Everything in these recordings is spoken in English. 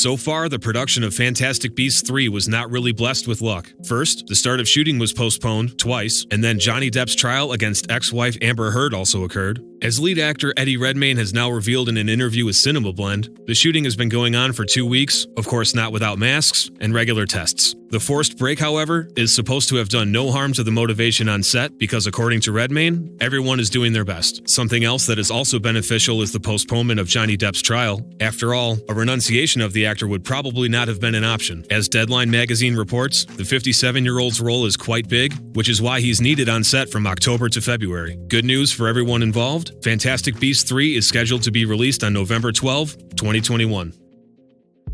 So far, the production of Fantastic Beasts 3 was not really blessed with luck. First, the start of shooting was postponed twice, and then Johnny Depp's trial against ex-wife Amber Heard also occurred. As lead actor Eddie Redmayne has now revealed in an interview with Cinema Blend, the shooting has been going on for 2 weeks, of course not without masks and regular tests. The forced break, however, is supposed to have done no harm to the motivation on set because, according to Redmayne, everyone is doing their best. Something else that is also beneficial is the postponement of Johnny Depp's trial. After all, a renunciation of the actor would probably not have been an option. As Deadline magazine reports, the 57-year-old's role is quite big, which is why he's needed on set from October to February. Good news for everyone involved. Fantastic Beasts 3 is scheduled to be released on November 12, 2021.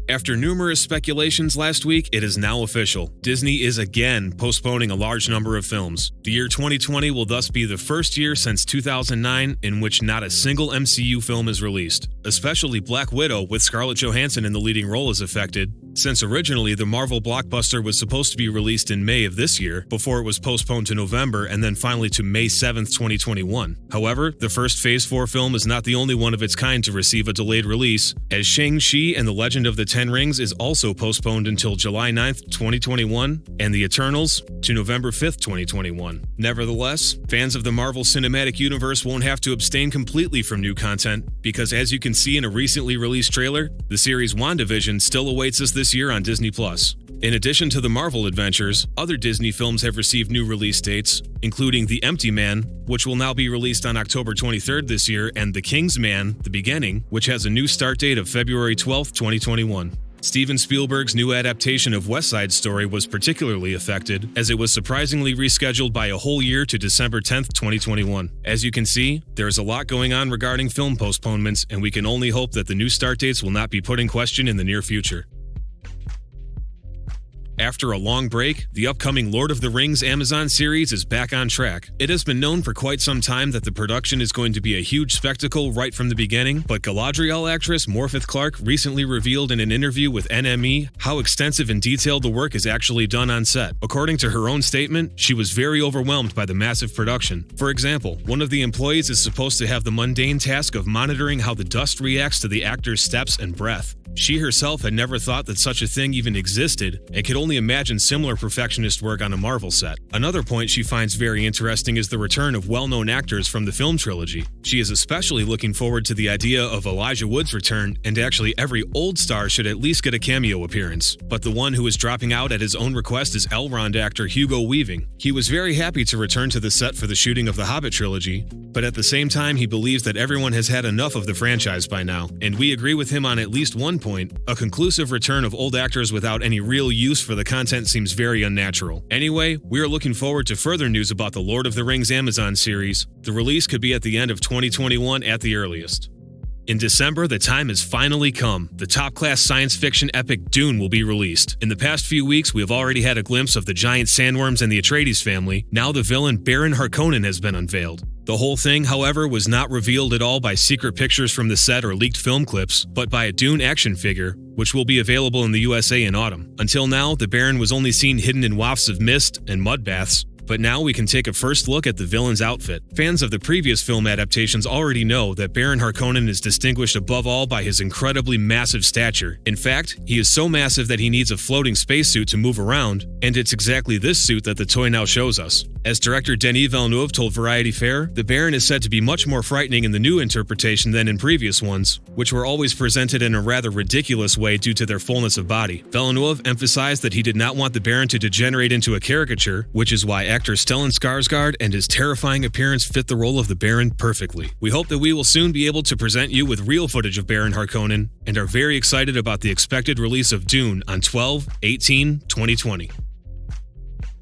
After numerous speculations last week, it is now official. Disney is again postponing a large number of films. The year 2020 will thus be the first year since 2009 in which not a single MCU film is released. Especially Black Widow, with Scarlett Johansson in the leading role, is affected, since originally the Marvel blockbuster was supposed to be released in May of this year, before it was postponed to November and then finally to May 7th, 2021. However, the first Phase 4 film is not the only one of its kind to receive a delayed release, as Shang-Chi and the Legend of the Ten Rings is also postponed until July 9th, 2021, and The Eternals to November 5th, 2021. Nevertheless, fans of the Marvel Cinematic Universe won't have to abstain completely from new content, because as you can see in a recently released trailer, the series WandaVision still awaits us this year on Disney+. In addition to the Marvel adventures, other Disney films have received new release dates, including The Empty Man, which will now be released on October 23rd this year, and The King's Man: The Beginning, which has a new start date of February 12th, 2021. Steven Spielberg's new adaptation of West Side Story was particularly affected, as it was surprisingly rescheduled by a whole year to December 10th, 2021. As you can see, there is a lot going on regarding film postponements, and we can only hope that the new start dates will not be put in question in the near future. After a long break, the upcoming Lord of the Rings Amazon series is back on track. It has been known for quite some time that the production is going to be a huge spectacle right from the beginning, but Galadriel actress Morfydd Clark recently revealed in an interview with NME how extensive and detailed the work is actually done on set. According to her own statement, she was very overwhelmed by the massive production. For example, one of the employees is supposed to have the mundane task of monitoring how the dust reacts to the actor's steps and breath. She herself had never thought that such a thing even existed and could only imagine similar perfectionist work on a Marvel set. Another point she finds very interesting is the return of well-known actors from the film trilogy. She is especially looking forward to the idea of Elijah Wood's return, and actually every old star should at least get a cameo appearance. But the one who is dropping out at his own request is Elrond actor Hugo Weaving. He was very happy to return to the set for the shooting of the Hobbit trilogy, but at the same time he believes that everyone has had enough of the franchise by now, and we agree with him on at least one point. A conclusive return of old actors without any real use for the content seems very unnatural. Anyway, we are looking forward to further news about the Lord of the Rings Amazon series. The release could be at the end of 2021 at the earliest. In December, the time has finally come. The top-class science fiction epic Dune will be released. In the past few weeks, we have already had a glimpse of the giant sandworms and the Atreides family. Now the villain Baron Harkonnen has been unveiled. The whole thing, however, was not revealed at all by secret pictures from the set or leaked film clips, but by a Dune action figure, which will be available in the USA in autumn. Until now, the Baron was only seen hidden in wafts of mist and mud baths, but now we can take a first look at the villain's outfit. Fans of the previous film adaptations already know that Baron Harkonnen is distinguished above all by his incredibly massive stature. In fact, he is so massive that he needs a floating spacesuit to move around, and it's exactly this suit that the toy now shows us. As director Denis Villeneuve told Variety Fair, the Baron is said to be much more frightening in the new interpretation than in previous ones, which were always presented in a rather ridiculous way due to their fullness of body. Villeneuve emphasized that he did not want the Baron to degenerate into a caricature, which is why actor Stellan Skarsgård and his terrifying appearance fit the role of the Baron perfectly. We hope that we will soon be able to present you with real footage of Baron Harkonnen, and are very excited about the expected release of Dune on 12/18/2020.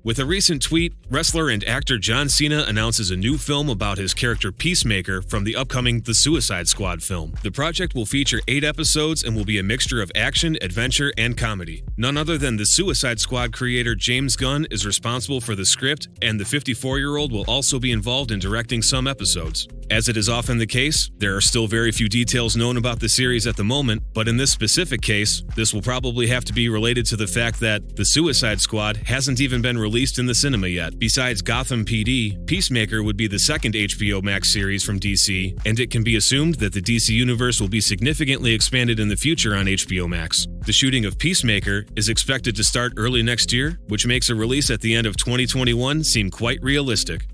With a recent tweet, wrestler and actor John Cena announces a new film about his character Peacemaker from the upcoming The Suicide Squad film. The project will feature 8 episodes and will be a mixture of action, adventure, and comedy. None other than the Suicide Squad creator James Gunn is responsible for the script, and the 54-year-old will also be involved in directing some episodes. As it is often the case, there are still very few details known about the series at the moment, but in this specific case, this will probably have to be related to the fact that The Suicide Squad hasn't even been released in the cinema yet. Besides Gotham PD, Peacemaker would be the second HBO Max series from DC, and it can be assumed that the DC universe will be significantly expanded in the future on HBO Max. The shooting of Peacemaker is expected to start early next year, which makes a release at the end of 2021 seem quite realistic.